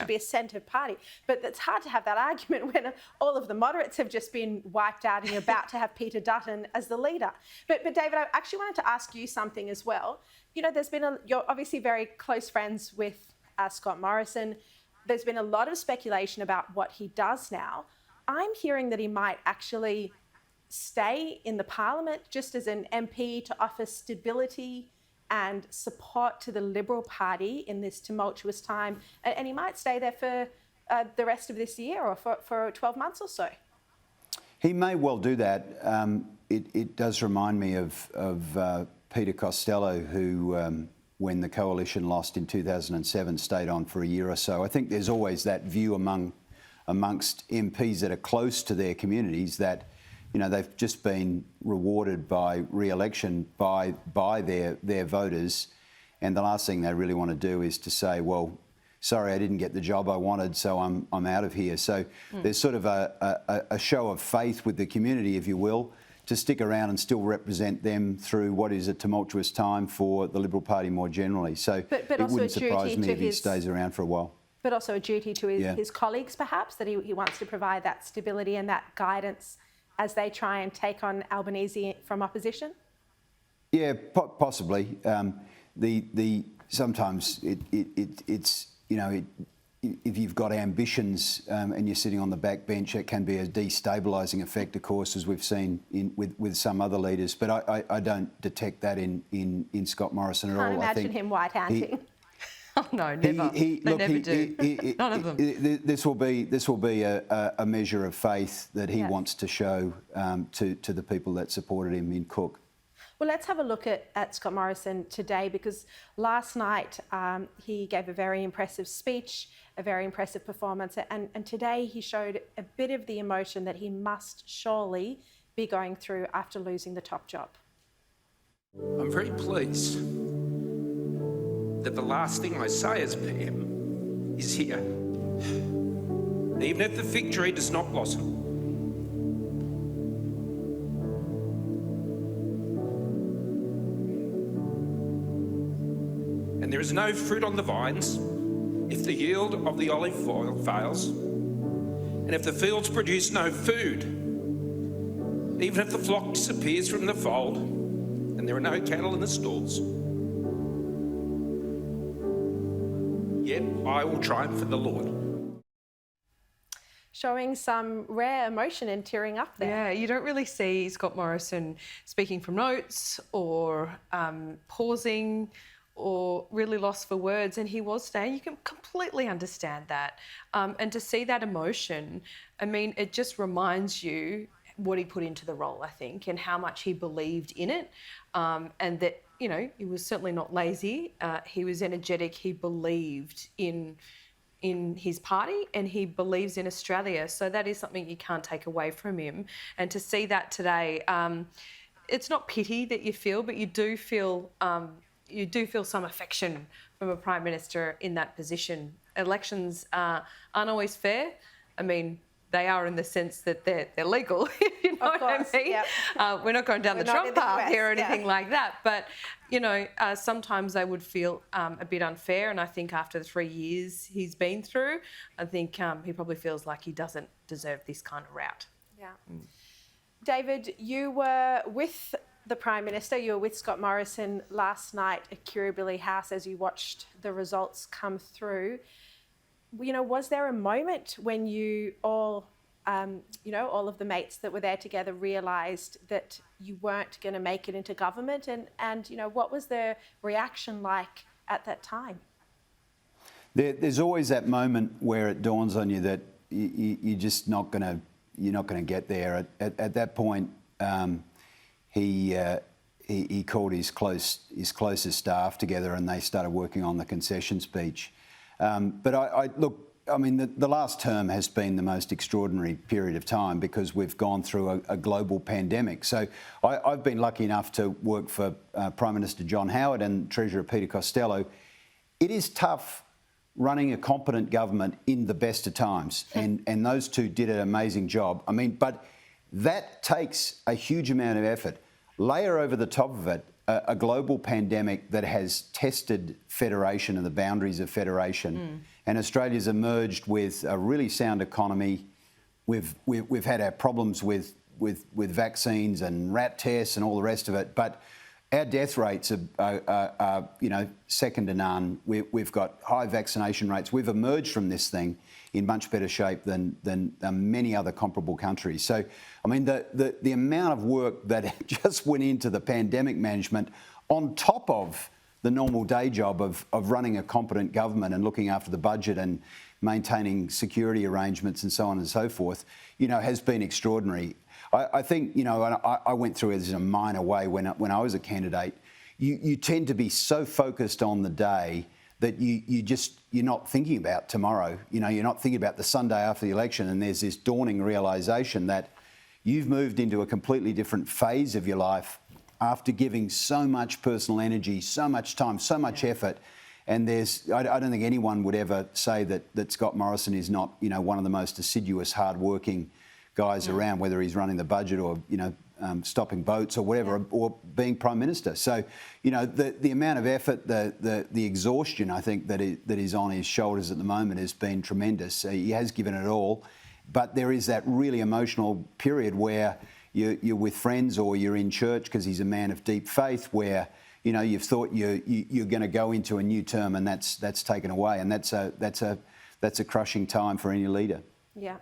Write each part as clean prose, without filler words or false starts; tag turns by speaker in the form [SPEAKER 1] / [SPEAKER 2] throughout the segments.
[SPEAKER 1] be a centre party. But it's hard to have that argument when all of the moderates have just been wiped out and you're about to have Peter Dutton as the leader. But David, I actually wanted to ask you something as well. You know, you're obviously very close friends with Scott Morrison. There's been a lot of speculation about what he does now. I'm hearing that he might actually stay in the parliament just as an MP to offer stability and support to the Liberal Party in this tumultuous time. And he might stay there for the rest of this year or for 12 months or so.
[SPEAKER 2] He may well do that. It does remind me of Peter Costello, who, when the coalition lost in 2007, stayed on for a year or so. I think there's always that view amongst MPs that are close to their communities that, you know, they've just been rewarded by re-election by their voters, and the last thing they really want to do is to say, well, sorry, I didn't get the job I wanted, so I'm out of here. So there's sort of a show of faith with the community, if you will, to stick around and still represent them through what is a tumultuous time for the Liberal Party more generally. So it wouldn't surprise me if he stays around for a while. But also a duty to his colleagues, perhaps, that he wants to provide that stability and that guidance as they try and take on Albanese from opposition? Yeah, possibly. Sometimes it's you know, if you've got ambitions and you're sitting on the backbench, it can be a destabilising effect, of course, as we've seen with some other leaders. But I don't detect that in Scott Morrison at all.
[SPEAKER 1] Can't imagine him white-handing.
[SPEAKER 3] Oh, no, never. They never do. None of them.
[SPEAKER 2] This will be a measure of faith that he wants to show to the people that supported him in Cook. Well, let's have a look at Scott Morrison today, because last night he gave a very impressive speech, a very impressive performance, and today he showed a bit of the emotion that he must surely be going through after losing the top job.
[SPEAKER 4] I'm very pleased that the last thing I say as PM is here. Even if the fig tree does not blossom, and there is no fruit on the vines, if the yield of the olive oil fails, and if the fields produce no food, even if the flock disappears from the fold, and there are no cattle in the stalls, yet I will triumph in the Lord.
[SPEAKER 1] Showing some rare emotion and tearing up there.
[SPEAKER 3] Yeah, you don't really see Scott Morrison speaking from notes or pausing or really lost for words, and he was staying. You can completely understand that. And to see that emotion, I mean, it just reminds you what he put into the role, I think, and how much he believed in it, and that, you know, he was certainly not lazy. He was energetic. He believed in his party, and he believes in Australia. So that is something you can't take away from him. And to see that today, it's not pity that you feel, but you do feel some affection from a Prime Minister in that position. Elections aren't always fair. I mean, they are in the sense that they're legal, you know what I mean? Yep. We're not going down the Trump path here or anything like that. But, you know, sometimes they would feel a bit unfair. And I think after the 3 years he's been through, I think he probably feels like he doesn't deserve this kind of route.
[SPEAKER 1] Yeah. David, you were with the Prime Minister, you were with Scott Morrison last night at Kirribilli House as you watched the results come through. You know, was there a moment when you all, you know, all of the mates that were there together realised that you weren't going to make it into government? And, you know, what was the reaction like at that time? There's always that moment where it dawns on you that you're just not going to get there. At that point, he called his closest staff together and they started working on the concession speech. But look, I mean, the last term has been the most extraordinary period of time because we've gone through a global pandemic. So I've been lucky enough to work for Prime Minister John Howard and Treasurer Peter Costello. It is tough running a competent government in the best of times, and those two did an amazing job. I mean, but that takes a huge amount of effort. Layer over the top of it a global pandemic that has tested federation and the boundaries of federation
[SPEAKER 2] and Australia's emerged with a really sound economy. We've had our problems with vaccines and rat tests and all the rest of it, but our death rates are second to none. We've got high vaccination rates. We've emerged from this thing in much better shape than many other comparable countries. So, I mean, the amount of work that just went into the pandemic management on top of the normal day job of running a competent government and looking after the budget and maintaining security arrangements and so on and so forth, has been extraordinary. I think, and I went through it in a minor way when I was a candidate. You tend to be so focused on the day that you're not thinking about tomorrow. You're not thinking about the Sunday after the election, and there's this dawning realisation that you've moved into a completely different phase of your life after giving so much personal energy, so much time, so much effort. And I don't think anyone would ever say that Scott Morrison is not, one of the most assiduous, hard-working guys around, whether he's running the budget or, stopping boats or whatever, or being Prime Minister. So, the amount of effort, the exhaustion, I think, that is on his shoulders at the moment has been tremendous. He has given it all, but there is that really emotional period where you're with friends or you're in church because he's a man of deep faith where, you've thought you're going to go into a new term and that's taken away, and that's a crushing time for any leader.
[SPEAKER 1] Yeah.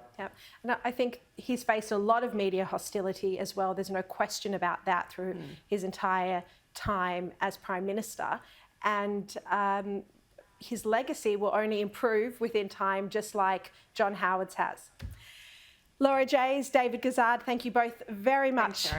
[SPEAKER 1] And I think he's faced a lot of media hostility as well. There's no question about that through his entire time as Prime Minister. And his legacy will only improve within time, just like John Howard's has. Laura Jays, David Gazard, thank you both very much.